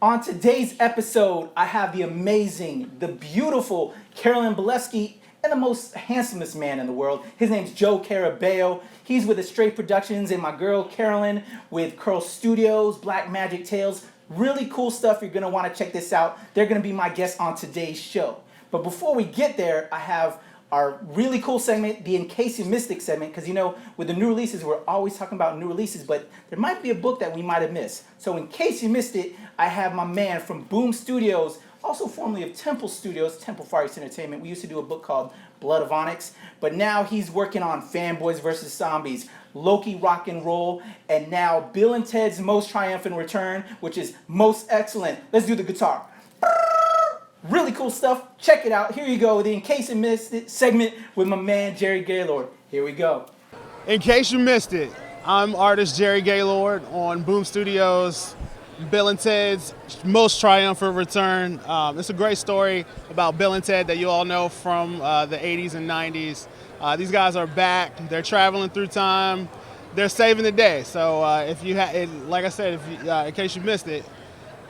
On today's episode, I have the amazing, the beautiful Carolyn Belefski and the most handsomest man in the world. His name's Joe Carabeo. He's with Astray Productions and my girl Carolyn with Curl Studios, Black Magic Tales. Really cool stuff. You're going to want to check this out. They're going to be my guests on today's show. But before we get there, I have our really cool segment, the In Case You Missed It segment, because you know, with the new releases, we're always talking about new releases, but there might be a book that we might have missed. So in case you missed it, I have my man from Boom Studios, also formerly of Temple Studios, Temple Fire Entertainment. We used to do a book called Blood of Onyx, but now he's working on Fanboys vs. Zombies, Loki Rock and Roll, and now Bill and Ted's Most Triumphant Return, which is most excellent. Let's do the guitar. Really cool stuff. Check it out. Here you go. The In Case You Missed It segment with my man, Jerry Gaylord. Here we go. In case you missed it, I'm artist Jerry Gaylord on Boom Studios, Bill and Ted's Most Triumphant Return. It's a great story about Bill and Ted that you all know from the 80s and 90s. These guys are back. They're traveling through time. They're saving the day. So if you like I said, in case you missed it,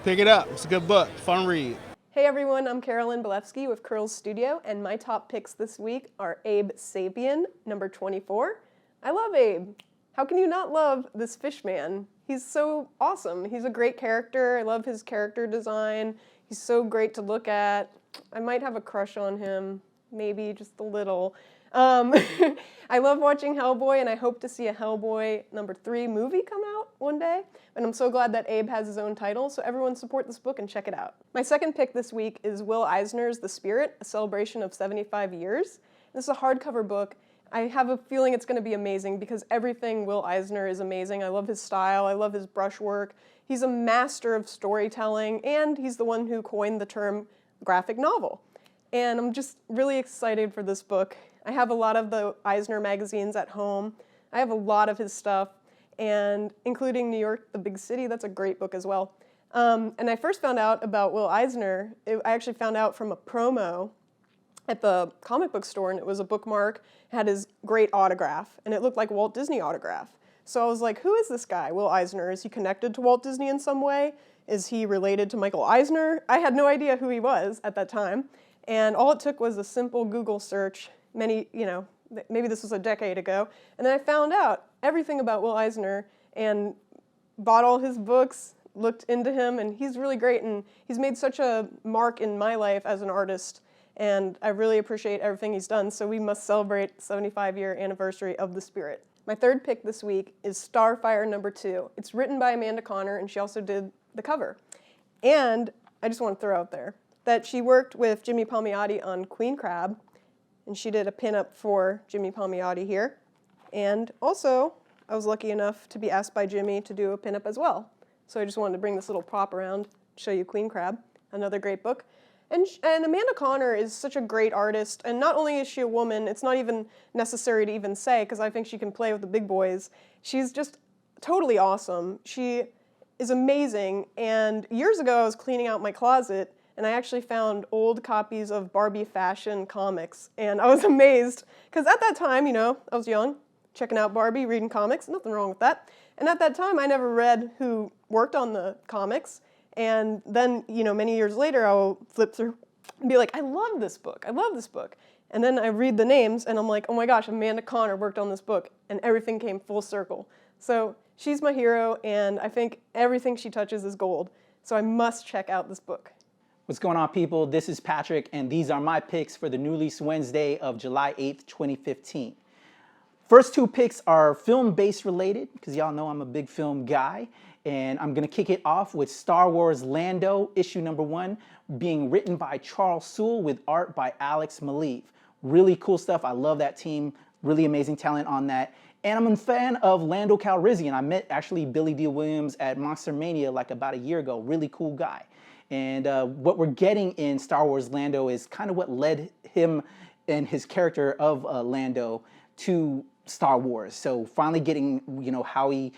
pick it up. It's a good book, fun read. Hey everyone, I'm Carolyn Belefski with Curl Studio, and my top picks this week are Abe Sapien, number 24. I love Abe. How can you not love this fish man? He's so awesome. He's a great character. I love his character design. He's so great to look at. I might have a crush on him, maybe just a little. I love watching Hellboy, and I hope to see a Hellboy number 3 movie come out one day. And I'm so glad that Abe has his own title, so everyone support this book and check it out. My second pick this week is Will Eisner's The Spirit, a celebration of 75 years. This is a hardcover book. I have a feeling it's going to be amazing because everything Will Eisner is amazing. I love his style. I love his brushwork. He's a master of storytelling, and he's the one who coined the term graphic novel. And I'm just really excited for this book. I have a lot of the Eisner magazines at home. I have a lot of his stuff, and including New York, the Big City. That's a great book as well. And I first found out about Will Eisner. I actually found out from a promo at the comic book store, and it was a bookmark. It had his great autograph, and it looked like Walt Disney autograph. So I was like, who is this guy, Will Eisner? Is he connected to Walt Disney in some way? Is he related to Michael Eisner? I had no idea who he was at that time. And all it took was a simple Google search, maybe this was a decade ago, and then I found out everything about Will Eisner and bought all his books, looked into him, and he's really great, and he's made such a mark in my life as an artist, and I really appreciate everything he's done, so we must celebrate the 75-year anniversary of The Spirit. My third pick this week is Starfire number 2. It's written by Amanda Conner, and she also did the cover. And I just want to throw out there that she worked with Jimmy Palmiotti on Queen Crab, and she did a pinup for Jimmy Palmiotti here. And also, I was lucky enough to be asked by Jimmy to do a pinup as well. So I just wanted to bring this little prop around to show you Queen Crab, another great book. And Amanda Conner is such a great artist, and not only is she a woman, it's not even necessary to even say, because I think she can play with the big boys. She's just totally awesome. She is amazing, and years ago I was cleaning out my closet, and I actually found old copies of Barbie fashion comics, and I was amazed, because at that time, I was young, checking out Barbie, reading comics, nothing wrong with that, and at that time I never read who worked on the comics, and then, many years later I'll flip through and be like, I love this book, and then I read the names, and I'm like, oh my gosh, Amanda Conner worked on this book, and everything came full circle. So she's my hero, and I think everything she touches is gold, so I must check out this book. What's going on, people? This is Patrick, and these are my picks for the New Release Wednesday of July 8th, 2015. First 2 picks are film-based related, because y'all know I'm a big film guy, and I'm going to kick it off with Star Wars Lando, issue number 1, being written by Charles Soule with art by Alex Maleev. Really cool stuff. I love that team. Really amazing talent on that. And I'm a fan of Lando Calrissian. I met actually Billy D. Williams at Monster Mania like about a year ago. Really cool guy. And what we're getting in Star Wars Lando is kind of what led him and his character of Lando to Star Wars. So finally getting, how he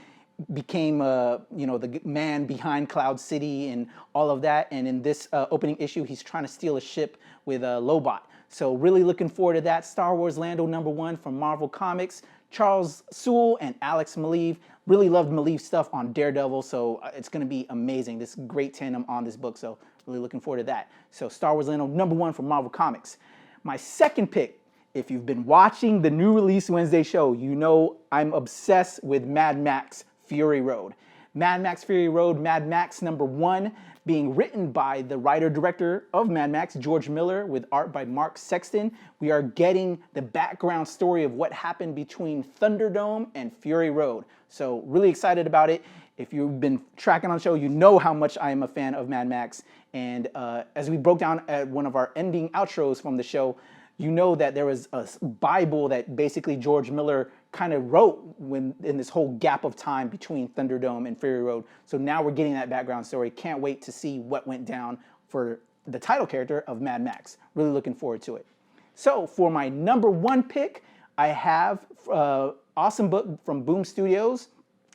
became, the man behind Cloud City and all of that. And in this opening issue, he's trying to steal a ship with Lobot. So really looking forward to that. Star Wars Lando number 1 from Marvel Comics. Charles Soule and Alex Maleev. Really loved Maleev's stuff on Daredevil, so it's going to be amazing. This great tandem on this book, so really looking forward to that. So Star Wars Lando, #1 from Marvel Comics. My second pick, if you've been watching the New Release Wednesday show, you know I'm obsessed with Mad Max Fury Road. Mad Max Fury Road, Mad Max #1, being written by the writer-director of Mad Max, George Miller, with art by Mark Sexton. We are getting the background story of what happened between Thunderdome and Fury Road. So really excited about it. If you've been tracking on the show, you know how much I am a fan of Mad Max. And as we broke down at one of our ending outros from the show, you know that there was a Bible that basically George Miller kind of wrote when in this whole gap of time between Thunderdome and Fury Road. So now we're getting that background story. Can't wait to see what went down for the title character of Mad Max. Really looking forward to it. So for my #1 pick, I have awesome book from Boom Studios.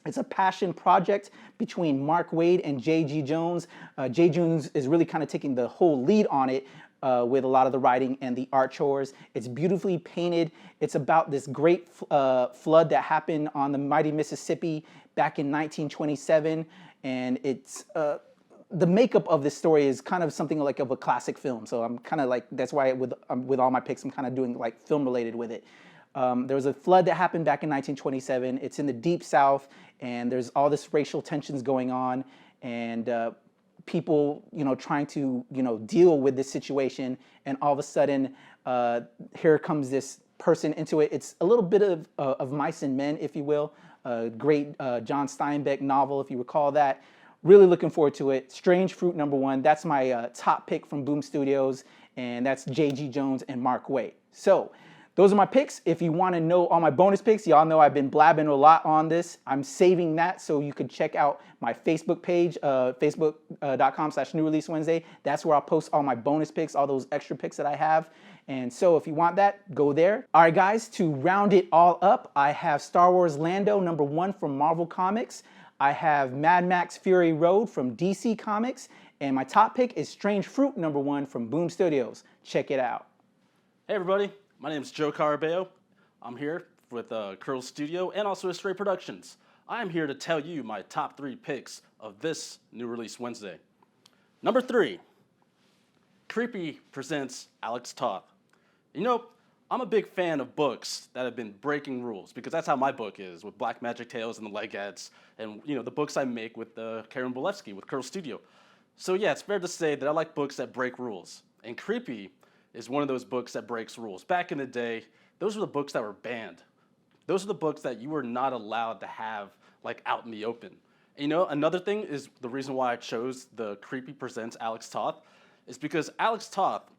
It's a passion project between Mark Waid and J.G. Jones. J. Jones is really kind of taking the whole lead on it with a lot of the writing and the art chores. It's beautifully painted. It's about this great flood that happened on the mighty Mississippi back in 1927. And it's the makeup of this story is kind of something like of a classic film. So I'm kind of like, that's why with all my picks, I'm kind of doing like film related with it. There was a flood that happened back in 1927. It's in the Deep South, and there's all this racial tensions going on, and people, trying to, deal with this situation. And all of a sudden, here comes this person into it. It's a little bit of Mice and Men, if you will. Great John Steinbeck novel, if you recall that. Really looking forward to it. Strange Fruit #1. That's my top pick from Boom Studios, and that's J.G. Jones and Mark Waid. So those are my picks. If you want to know all my bonus picks, y'all know I've been blabbing a lot on this. I'm saving that so you can check out my Facebook page, facebook.com/New Release Wednesday. That's where I'll post all my bonus picks, all those extra picks that I have. And so if you want that, go there. All right, guys, to round it all up, I have Star Wars Lando #1 from Marvel Comics. I have Mad Max Fury Road from DC Comics. And my top pick is Strange Fruit #1 from Boom Studios. Check it out. Hey everybody, my name is Joe Carabeo. I'm here with Curl Studio and also Astray Productions. I am here to tell you my top 3 picks of this New Release Wednesday. Number 3, Creepy presents Alex Toth. I'm a big fan of books that have been breaking rules, because that's how my book is with Black Magic Tales and the Legads, and the books I make with Carolyn Belefski with Curl Studio. So yeah, it's fair to say that I like books that break rules, and Creepy is one of those books that breaks rules. Back in the day, those were the books that were banned. Those are the books that you were not allowed to have like out in the open. And, another thing is the reason why I chose the Creepy presents Alex Toth is because Alex Toth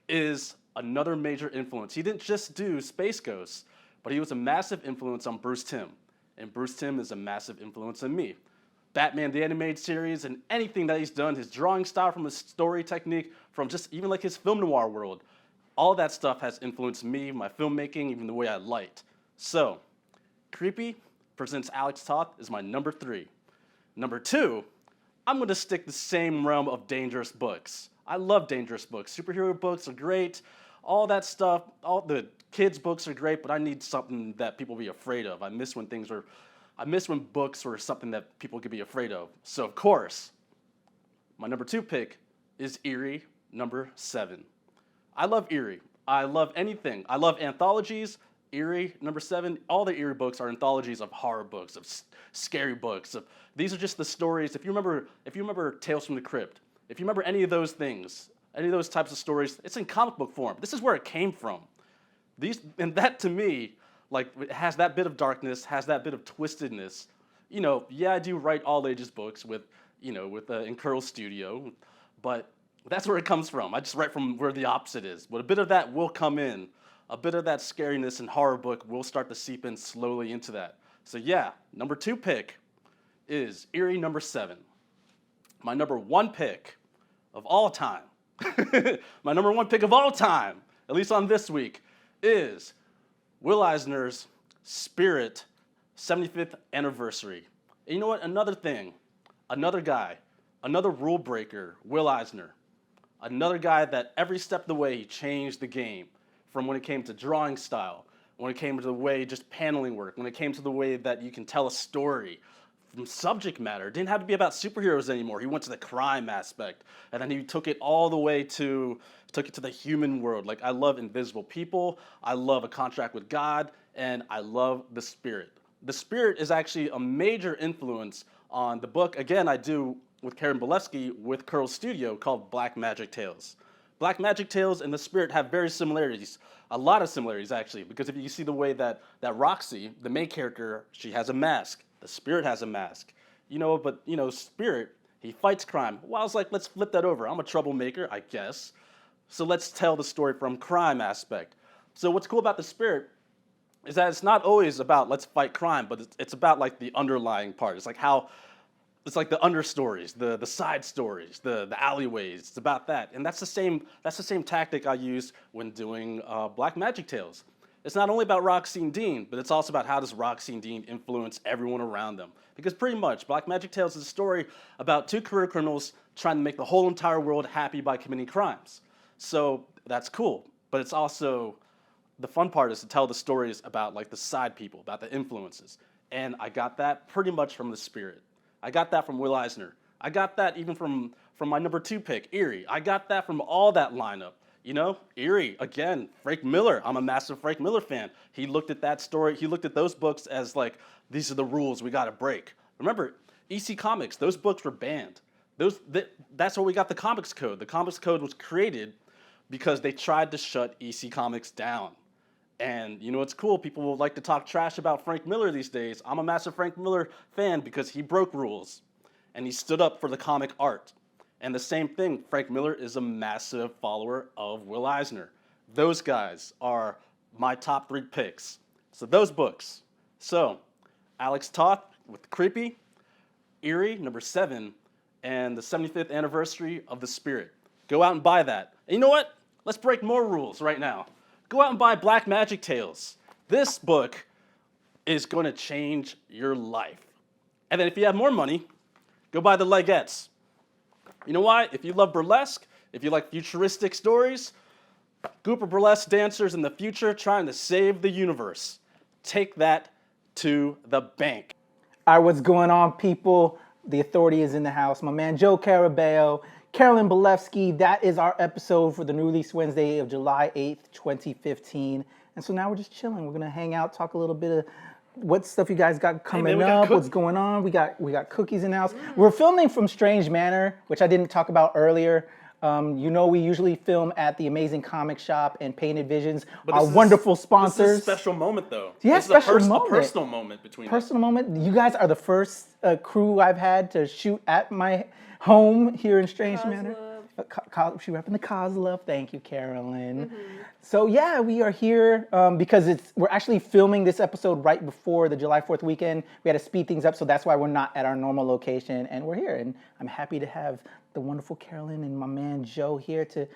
is another major influence. He didn't just do Space Ghost, but he was a massive influence on Bruce Timm. And Bruce Timm is a massive influence on me. Batman the Animated Series and anything that he's done, his drawing style, from his story technique, from just even like his film noir world, all that stuff has influenced me, my filmmaking, even the way I light. So, Creepy presents Alex Toth is my number 3. Number 2, I'm going to stick the same realm of dangerous books. I love dangerous books. Superhero books are great. All that stuff, all the kids' books are great, but I need something that people be afraid of. I miss when books were something that people could be afraid of. So, of course, my number 2 pick is Eerie #7. I love Eerie. I love anything. I love anthologies. Eerie #7. All the Eerie books are anthologies of horror books, of scary books. These are just the stories. If you remember Tales from the Crypt, if you remember any of those things, any of those types of stories, it's in comic book form. This is where it came from. And that to me, like, it has that bit of darkness, has that bit of twistedness. Yeah, I do write all ages books with in Curl Studio, but that's where it comes from. I just write from where the opposite is. But a bit of that will come in. A bit of that scariness and horror book will start to seep in slowly into that. So yeah, number 2 pick is Eerie #7. My number 1 pick of all time, my number 1 pick of all time, at least on this week, is Will Eisner's Spirit 75th Anniversary. And you know what? Another thing, another guy, another rule breaker, Will Eisner. Another guy that every step of the way he changed the game, from when it came to drawing style, when it came to the way just paneling work, when it came to the way that you can tell a story from subject matter. It didn't have to be about superheroes anymore. He went to the crime aspect, and then he took it all the way to the human world. Like, I love Invisible People, I love A Contract with God, and I love The Spirit. The Spirit is actually a major influence on the book, again, I do with Carolyn Belefski with Curl's Studio, called Black Magic Tales. Black Magic Tales and The Spirit have very similarities, a lot of similarities actually, because if you see the way that Roxy, the main character, she has a mask. The Spirit has a mask. But Spirit, he fights crime. Well, I was like, let's flip that over. I'm a troublemaker, I guess. So let's tell the story from crime aspect. So what's cool about The Spirit is that it's not always about let's fight crime, but it's about like the underlying part. It's like the understories, the side stories, the alleyways. It's about that. And that's the same tactic I use when doing Black Magic Tales. It's not only about Roxy and Dean, but it's also about how does Roxy and Dean influence everyone around them. Because pretty much, Black Magic Tales is a story about two career criminals trying to make the whole entire world happy by committing crimes. So that's cool. But it's also, the fun part is to tell the stories about like the side people, about the influences. And I got that pretty much from The Spirit. I got that from Will Eisner. I got that even from my number 2 pick, Eerie. I got that from all that lineup. Eerie, again, Frank Miller. I'm a massive Frank Miller fan. He looked at that story, he looked at those books as like, these are the rules we gotta break. Remember, EC Comics, those books were banned. That's where we got the Comics Code. The Comics Code was created because they tried to shut EC Comics down. And it's cool, people will like to talk trash about Frank Miller these days. I'm a massive Frank Miller fan because he broke rules and he stood up for the comic art. And the same thing, Frank Miller is a massive follower of Will Eisner. Those guys are my top 3 picks. So those books. So Alex Toth with Creepy, Eerie, number 7, and the 75th anniversary of The Spirit. Go out and buy that. And you know what? Let's break more rules right now. Go out and buy Black Magic Tales. This book is going to change your life. And then if you have more money, go buy the Legettes. You know why? If you love burlesque, if you like futuristic stories, group of burlesque dancers in the future trying to save the universe. Take that to the bank. All right, what's going on, people? The authority is in the house. My man Joe Carabeo, Carolyn Belefski. That is our episode for the new release Wednesday of July 8th, 2015. And so now we're just chilling. We're going to hang out, talk a little bit of what stuff you guys got coming up, what's going on. We got cookies in the house. We're filming from Strange Manor, which I didn't talk about earlier. We usually film at the Amazing Comic Shop and Painted Visions, our wonderful sponsors. This is a special moment, though. Yeah, this special is moment. A personal moment between us. Personal moment. You guys are the first crew I've had to shoot at my home here in Strange Manor. She repping the cause love. Thank you, Carolyn. Mm-hmm. So yeah, we are here because we're actually filming this episode right before the July 4th weekend. We had to speed things up, so that's why we're not at our normal location, and we're here. And I'm happy to have the wonderful Carolyn and my man Joe here to,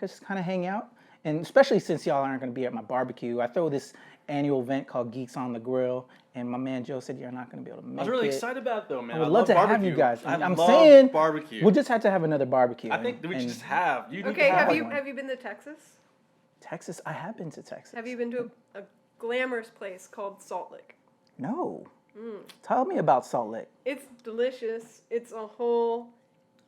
just kind of hang out. And especially since y'all aren't going to be at my barbecue, I throw this annual event called Geeks on the Grill, and my man Joe said you're not going to be able to make it. I was really excited about it, though, man. I would love to have you guys. I'm saying barbecue. We'll just have to have another barbecue. I think we should just have. Okay, have you been to Texas? Texas? I have been to Texas. Have you been to a glamorous place called Salt Lake? No. Tell me about Salt Lake. It's delicious. It's a whole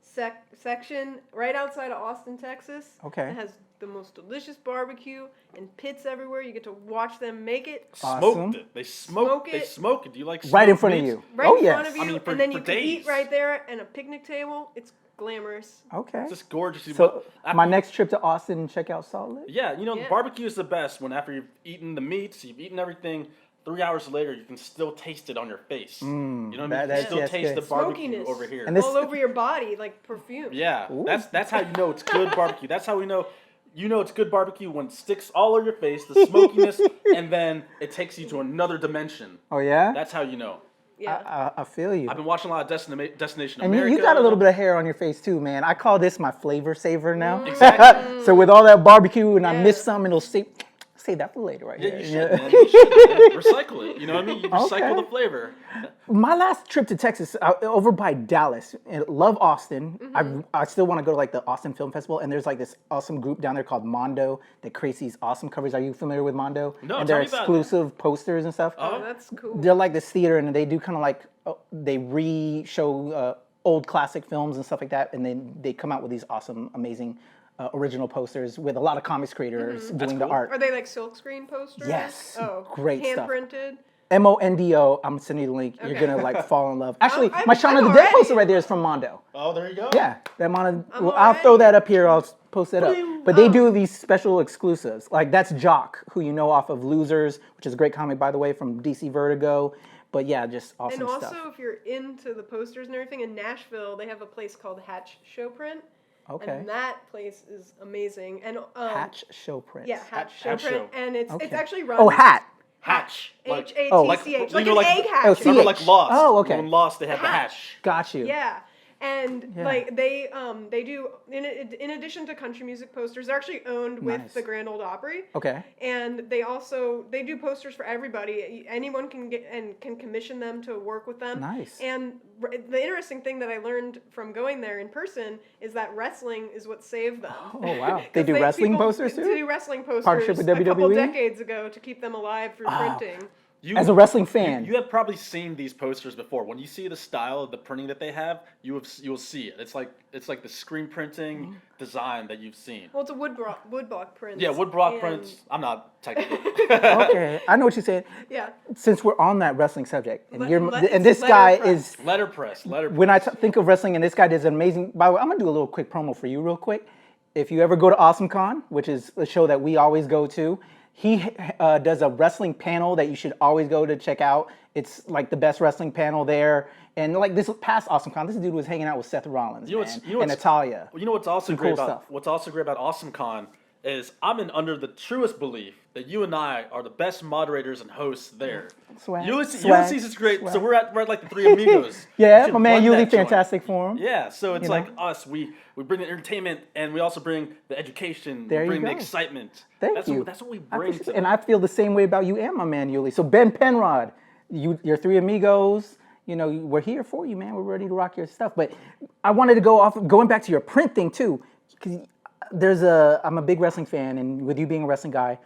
section right outside of Austin, Texas. Okay. It has the most delicious barbecue and pits everywhere. You get to watch them make it. Awesome. Smoked it. They smoke it. Do you like smoked right in front meats? of you? Right in front of you, for, and then you for can days. eat right there and a picnic table. It's glamorous. Okay. It's just gorgeous. So my next trip to Austin and check out Salt Lake? Yeah, barbecue is the best when after you've eaten the meats, you've eaten everything, 3 hours later you can still taste it on your face. You know what I mean? You can still taste the barbecue Smokiness over here. and all over your body like perfume. Yeah, that's how you know it's good barbecue. That's how we know it's good barbecue when it sticks all over your face, the smokiness, and then it takes you to another dimension. Oh yeah? That's how you know. Yeah. I feel you. I've been watching a lot of Destination and America. You got a little bit of hair on your face too, man. I call this my flavor saver now. Exactly. So with all that barbecue and I miss some, it'll save that for later, right Yeah, here. you should, man. You should, man. Recycle it. You know what I mean? You recycle Okay. the flavor. My last trip to Texas, over by Dallas, and love Austin. I still want to go to like the Austin Film Festival, and there's like this awesome group down there called Mondo that creates these awesome covers. Are you familiar with Mondo? No, and tell they're me about it. exclusive posters and stuff. Oh, that's cool. They're like this theater, and they do kind of like they re-show old classic films and stuff like that, and then they come out with these awesome, amazing original posters with a lot of comics creators doing the cool. art. Are they like silkscreen posters? Yes. Oh, Great stuff. hand printed. Mondo. I'm sending you the link. You're Okay. gonna like fall in love. Actually, I'm- my Shaun of the I'm Dead already- poster right there is from Mondo. Oh, there you go. Yeah, that Mondo. I'm Well, I'll throw already- that up here. I'll post that up. But they do these special exclusives. Like that's Jock, who you know off of Losers, which is a great comic by the way from DC Vertigo. But yeah, just awesome And also, stuff. if you're into the posters and everything, in Nashville, they have a place called Hatch Showprint. Okay. And that place is amazing. And Hatch show prints. Yeah, Hatch Hatch Showprint. Show. And it's Okay. actually run. Oh, hat. Hatch. Like, H-A-T-C-H. Like you know, an like- egg hatch. Oh, yeah. remember CH. like Lost? Oh, okay. When Lost, they had the Hatch. hatch. Got you. Yeah. And Yeah. like they do in addition to country music posters, they're actually owned with Nice. the Grand Ole Opry. Okay. And they do posters for everybody. Anyone can get and can commission them to work with them. Nice. And the interesting thing that I learned from going there in person is that wrestling is what saved them. Oh wow. They 'Cause do wrestling people posters They too? do wrestling posters Partnership with a couple WWE? decades ago to keep them alive through printing. You, As a wrestling fan. you have probably seen these posters before. When you see the style of the printing that they have, you'll see it. It's like the screen printing design that you've seen. Well, it's a woodblock print. Yeah, woodblock and- prints. I'm not technical. Okay. I know what you're saying. Yeah. Since we're on that wrestling subject, and Let- and this it's guy letterpress. is Letterpress. when I think of wrestling, and this guy does an amazing. By the way, I'm gonna do a little quick promo for you, real quick. If you ever go to AwesomeCon, which is a show that we always go to, he does a wrestling panel that you should always go to check out. It's like the best wrestling panel there. And like this past AwesomeCon, this dude was hanging out with Seth Rollins, You know man, what's- you know and what's- Natalia. You know what's also great cool about stuff. AwesomeCon is I'm under the truest belief that you and I are the best moderators and hosts there. Swag, Ulysses swag, is great, swag. so we're at like the Three Amigos. Yeah, You should my man run Yuli, that joint. fantastic for him. Yeah, so it's You know? like us. We bring the entertainment and we also bring the education. There we you bring the go. excitement. Thank that's you. What, that's what we I bring appreciate to it. And I feel the same way about you and my man Yuli. So Ben Penrod, your Three Amigos, you know, we're here for you, man. We're ready to rock your stuff. But I wanted to going back to your print thing too, because I'm a big wrestling fan, and with you being a wrestling guy,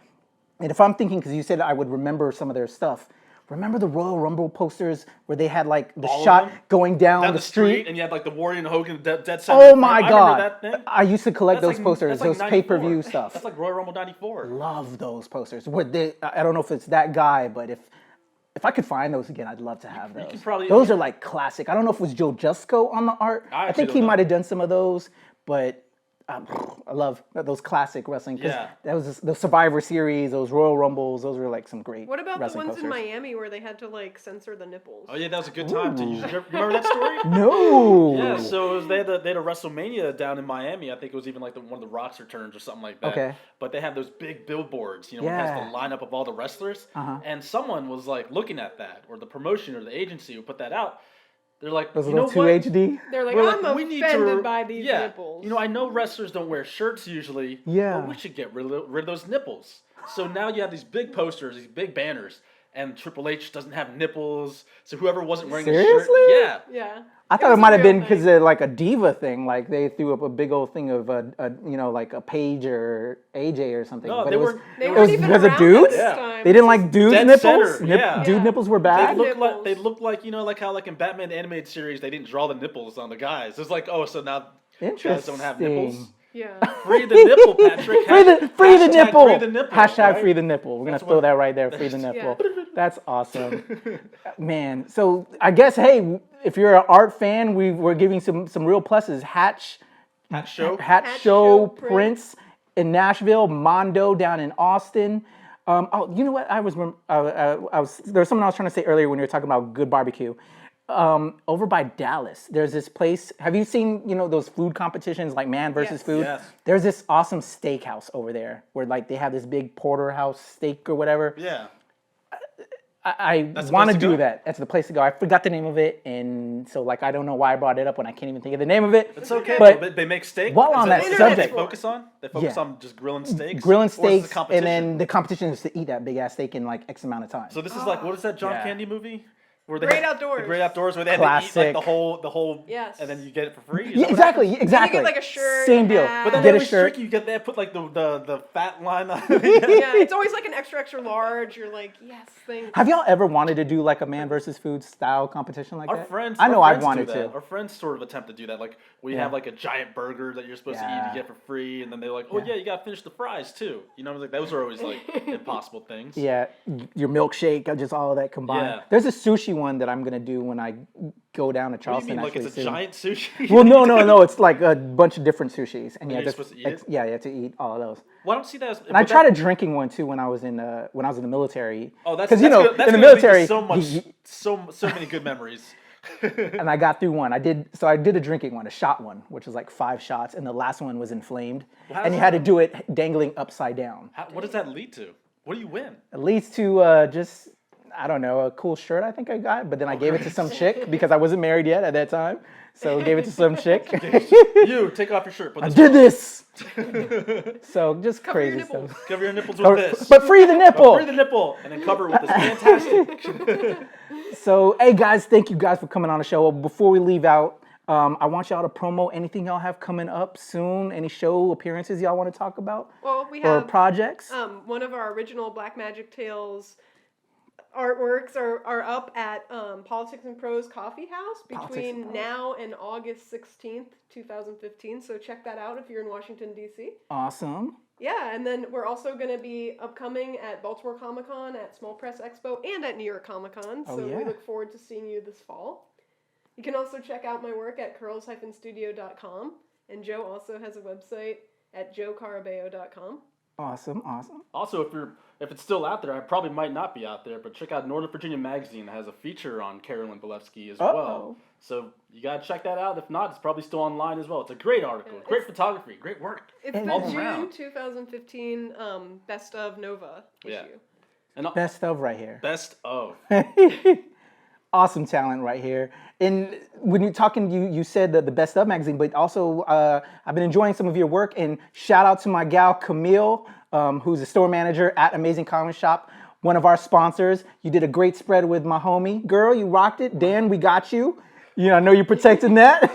and if I'm thinking, because you said I would remember some of their stuff. Remember the Royal Rumble posters where they had like the All of shot them? going down down the street? and you had like the Warrior and Hogan dead center. Oh in my front. I God! remember that thing. I used to collect That's those like- posters, that's like those pay-per-view 94. stuff. That's like Royal Rumble '94. Love those posters. I don't know if it's that guy, but if I could find those again, I'd love to have those. could probably- Those are like classic. I don't know if it was Joe Jusko on the art. I I think actually he don't might have done some of those, but I love those classic wrestling. 'Cause Yeah. that was the Survivor Series, those Royal Rumbles. Those were like some great. What about the wrestling ones in posters. Miami where they had to like censor the nipples? Oh yeah, that was a good time too. You remember that story? No. Yeah, so they had a WrestleMania down in Miami. I think it was even like one of the Rock's returns or something like that. Okay. But they had those big billboards, you know, it has Yeah. the lineup of all the wrestlers. Uh-huh. And someone was like looking at that, or the promotion or the agency who put that out. They're like, Those you little know two what? HD. They're like, We're I'm like, we need offended to by these nipples. You know, I know wrestlers don't wear shirts usually. Yeah. But we should get rid of those nipples. So now you have these big posters, these big banners, and Triple H doesn't have nipples. So whoever wasn't wearing a Seriously? shirt, yeah. Yeah. I thought was it a might have real been because thing. of like a diva thing, like they threw up a big old thing of like a Paige or AJ or something. No, but they it was weren't- They it weren't was even because of around at dudes. this Yeah. time. They didn't like dudes Dead nipples. center, yeah. Dude Yeah. nipples were They bad. look like Nipples. you know, like how like in Batman the animated series they didn't draw the nipples on the guys. It's like, oh, so now guys don't have nipples. Interesting. Yeah. Free the nipple, Patrick. Free the nipple. Free the nipple. Hashtag right? free the nipple. We're gonna That's throw what- that right there. Free the Yeah. nipple. That's awesome, man. So I guess hey, if you're an art fan, we're giving some real pluses. Hatch Show. Show Show Prince in Nashville, Mondo down in Austin. Oh, you know what? I was there was something I was trying to say earlier when you were talking about good barbecue. Over by Dallas, there's this place. Have you seen those food competitions like Man versus Yes. Food? Yes. There's this awesome steakhouse over there where like they have this big porterhouse steak or whatever. Yeah. I That's the want to place to do go? that. That's the place to go. I forgot the name of it, and so like I don't know why I brought it up when I can't even think of the name of it. It's okay. But They make steak. while Is on that what subject- they focus on? They focus Yeah. on just grilling steaks. grilling Or is it steaks, the competition? and then the competition is to eat that big ass steak in like X amount of time. So this is like, what is that John Yeah. Candy movie? Where they Great had- Outdoors. The Great Outdoors, where they had to eat Classic. like the whole, Yes. and then you get it for free. Is Yeah, that what happens? exactly, exactly. get, like, a shirt, Same a deal. hat. But then Get they a always shirt. trick you. You get there, put like the fat line on. Yeah, it's always like an extra large. You're like, yes, thanks. Have y'all ever wanted to do like a man versus food style competition like Our that? friends, I know our I've friends wanted do that. to. Our friends sort of attempt to do that. Like we Yeah. have like a giant burger that you're supposed to eat Yeah. to get for free, and then they're like, oh yeah, you gotta finish the fries too. You know, like those are always like impossible things. Yeah, your milkshake, just all of that combined. Yeah. There's a sushi one that I'm gonna do when I go down to What do Charleston. you mean? Like actually it's a soon. giant sushi? Well, no. It's like a bunch of different sushis, and yeah, you're just supposed to eat it? yeah, you have to eat all of those. Well, I don't see that as. And I tried a drinking one too when I was in the military. Oh, that's because you that's know good. That's in the gonna lead to military, so much, you- so many good memories. and I got through one. I did a drinking one, a shot one, which was like 5 shots, and the last one was inflamed, how and does you had to do it dangling upside down. What does that lead to? What do you win? It leads to just, I don't know, a cool shirt I think I got, but then I gave it to some chick because I wasn't married yet at that time. So gave it to some chick. You take off your shirt. Put I this did on. this. So just Cover your crazy nipples. stuff. Cover your nipples with this. But free the nipple. Free the nipple and then cover it with this fantastic. So hey guys, thank you guys for coming on the show. Before we leave out, I want y'all to promo anything y'all have coming up soon. Any show appearances y'all want to talk about? Well, we Or have projects? one of our original Black Magic Tales artworks are up at Politics and Prose Coffee House Politics between and Prose. now and August 16th, 2015. So check that out if you're in Washington, D.C. Awesome. Yeah, and then we're also going to be upcoming at Baltimore Comic Con, at Small Press Expo, and at New York Comic Con. So yeah. we look forward to seeing you this fall. You can also check out my work at curls-studio.com. And Joe also has a website at joecarabeo.com. Awesome. Also, if it's still out there, I probably might not be out there, but check out Northern Virginia Magazine. It has a feature on Carolyn Belefski as well. So you gotta check that out. If not, it's probably still online as well. It's a great article, great photography, great work. It's all the June around. 2015 Best of Nova Yeah. issue. And Best of right here. best of. Awesome talent right here. And when you're talking, you said the Best of magazine, but also I've been enjoying some of your work. And shout out to my gal Camille, who's a store manager at Amazing Comic Shop, one of our sponsors. You did a great spread with my homie. Girl, you rocked it. Dan, we got you. You know, I know you're protecting that.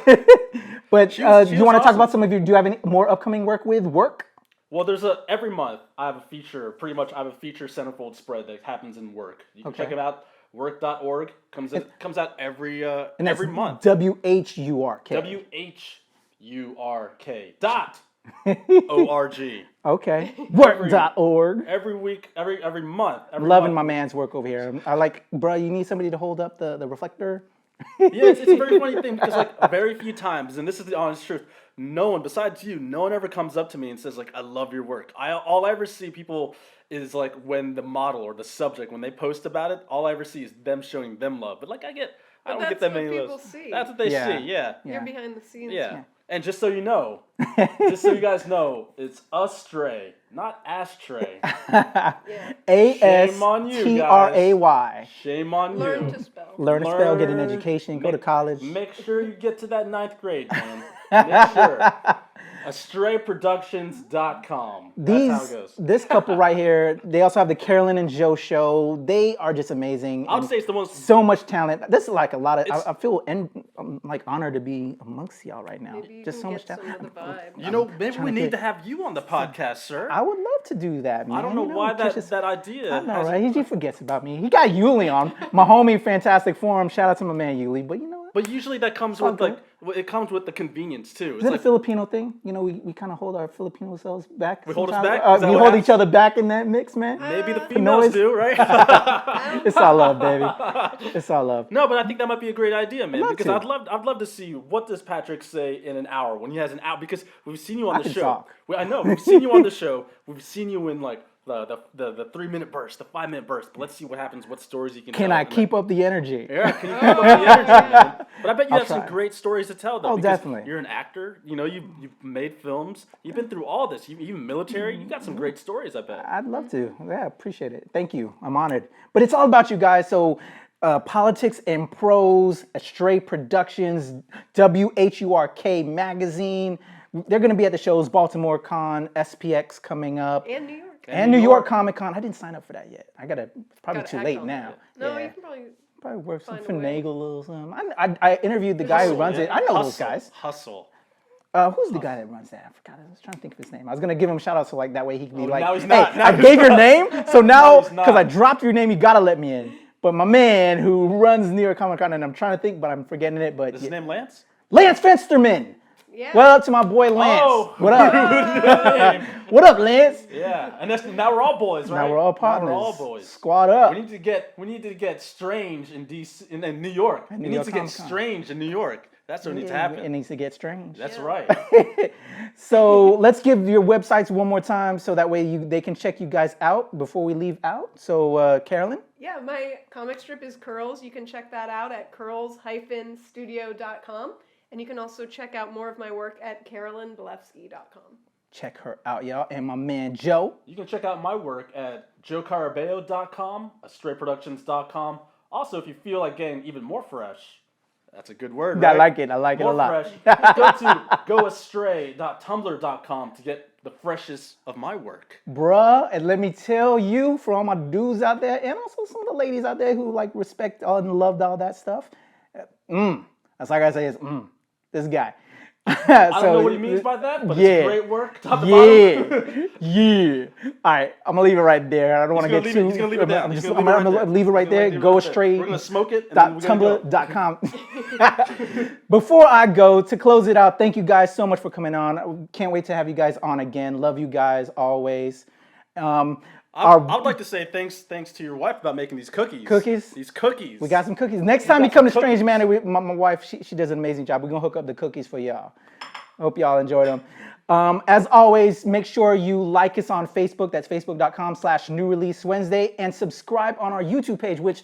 But She was do you want to talk awesome. about some of your? Do you have any more upcoming work with work? Well, every month I have a feature. Pretty much, I have a feature centerfold spread that happens in work. You can check it out. Work.org comes out every And that's month. WHURK. WHURK .org. Okay. Work.org. Every week, every month. Loving my man's work over here. I like, bro, you need somebody to hold up the reflector? Yeah, it's a very funny thing because like very few times, and this is the honest truth, no one besides you, no one ever comes up to me and says like, I love your work. All I ever see people is like when the model or the subject, when they post about it, all I ever see is them showing them love. But like I don't get that's that what many of people those. see. That's what they Yeah. see, yeah. You're behind the scenes. Yeah. And just so you know, just so you guys know, it's Astray, not Ashtray. Yeah. Shame on you, ASTRAY. Shame on Learn you. to spell. Learn to spell, get an Learn- education, go to college. Make sure you get to that 9th grade, man. Make sure. AstrayProductions.com. That's how it goes. This couple right here, they also have the Carolyn and Joe show. They are just amazing. I would and say it's the most. so much talent. This is like a lot of. It's- I feel I'm like honored to be amongst y'all right now. Maybe you Just can so get much some talent. of the vibe. You know, maybe trying we to need get- to have you on the podcast, sir. I would love to do that, man. I don't know You know, why Trish is- that idea. I know, hasn't- right? He forgets about me. He got Yuli on. My homie, Fantastic Forum. Shout out to my man Yuli. But you know what? But usually that comes all with good. it comes with the convenience too. Is it a Filipino thing? You know, we kind of hold our Filipino selves back. We hold us sometimes. back? Is that We what hold happens? each other back in that mix, man. maybe the noise. females do, right? It's all love, baby. It's all love. No, but I think that might be a great idea, man. love Because to. I'd love to see what does Patrick say in an hour when he has an hour. Because we've seen you on I the can show. talk. I know we've seen you on the show. We've seen you in like the 3-minute burst, the 5-minute burst. But let's see what happens. What stories you can. Can tell. I keep up the energy? Yeah, can you keep up the energy, man? But I bet you I'll have some try. great stories to tell, though. Oh, because definitely. You're an actor. You know, you've made films. You've been through all this. Even military. You got some great stories, I bet. I'd love to. Yeah, appreciate it. Thank you. I'm honored. But it's all about you guys. So, Politics and Prose, Astray Productions, WHURK Magazine. They're going to be at the shows. Baltimore Con, SPX coming up. And New York. And New York Comic Con. I didn't sign up for that yet. It's probably Gotta too act late on now. that. No, Yeah. you can Probably work some find a way. finagle or something. I interviewed the guy who runs it. I know those guys. Hustle. Who's the guy that runs that? I forgot. I was trying to think of his name. I was gonna give him a shout out so like that way he can be like, now he's not. hey, Now I he's gave your not. name, so now he's not. because I dropped your name, you gotta let me in. But my man who runs New York Comic Con, and I'm trying to think, but I'm forgetting it. But Is his name Lance? Lance Fensterman. Yeah. What up to my boy Lance? Oh. What up? What up, Lance? Yeah, and now we're all boys, right? Now we're all partners. Now we're all boys. Squad up. We need to get strange in DC in New York. We New need York to get Comic-Con. strange in New York. That's what needs to It happen. needs to get strange. That's right. So let's give your websites one more time so that way they can check you guys out before we leave out. So Carolyn? Yeah, my comic strip is Curls. You can check that out at curls-studio.com. And you can also check out more of my work at carolynbelefski.com. Check her out, y'all. And my man Joe. You can check out my work at joecarabeo.com, astrayproductions.com. Also, if you feel like getting even more fresh, that's a good word, right? I like it. I like it a More lot. fresh, go to goastray.tumblr.com to get the freshest of my work. Bruh, and let me tell you, for all my dudes out there, and also some of the ladies out there who like respect and loved all that stuff, that's like I say is this guy. I don't know what he means by that, but it's great work. Top to bottom. Yeah. All right, I'm gonna leave it right there. I don't want to get too. He's gonna leave it down. I'm He's just, gonna I'm leave it gonna right there. leave it right He's gonna there. leave it Go right there. astray. We're gonna smoke it. And then we're gonna go. Tumblr.com. Before I go, to close it out, thank you guys so much for coming on. Can't wait to have you guys on again. Love you guys always. I would like to say thanks to your wife about making these cookies. These cookies. We got some cookies. Next time you come to Strange Manor, my wife, she does an amazing job. We're going to hook up the cookies for y'all. Hope y'all enjoyed them. As always, make sure you like us on Facebook. That's facebook.com/New Release Wednesday. And subscribe on our YouTube page, which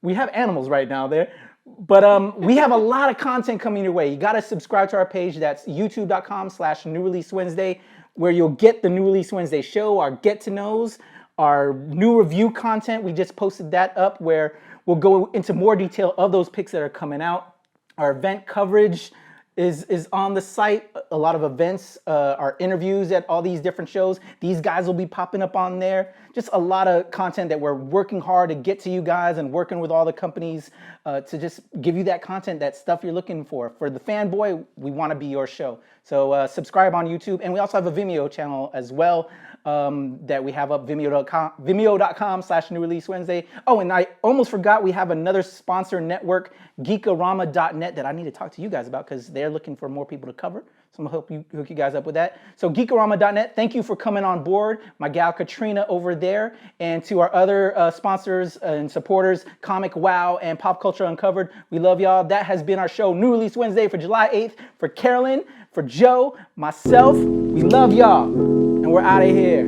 we have animals right now there. But we have a lot of content coming your way. You got to subscribe to our page. That's youtube.com/New Release Wednesday, where you'll get the New Release Wednesday show, our get-to-knows, our new review content. We just posted that up where we'll go into more detail of those picks that are coming out. Our event coverage is on the site. A lot of events, our interviews at all these different shows. These guys will be popping up on there. Just a lot of content that we're working hard to get to you guys and working with all the companies to just give you that content, that stuff you're looking for. For the fanboy, we want to be your show. So subscribe on YouTube. And we also have a Vimeo channel as well that we have up, vimeo.com/New Release Wednesday. Oh, and I almost forgot, we have another sponsor network, Geek-o-Rama.net, that I need to talk to you guys about because they're looking for more people to cover. So I'm going to hook you guys up with that. So Geek-o-Rama.net, thank you for coming on board. My gal Katrina over there. And to our other sponsors and supporters, ComicWow and Pop Culture Uncovered, we love y'all. That has been our show, New Release Wednesday for July 8th. For Carolyn, for Joe, myself, we love y'all. And we're out of here.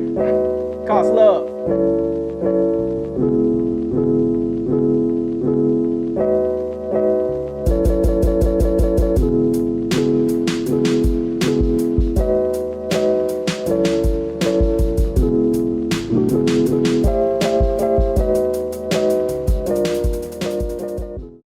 Cause love.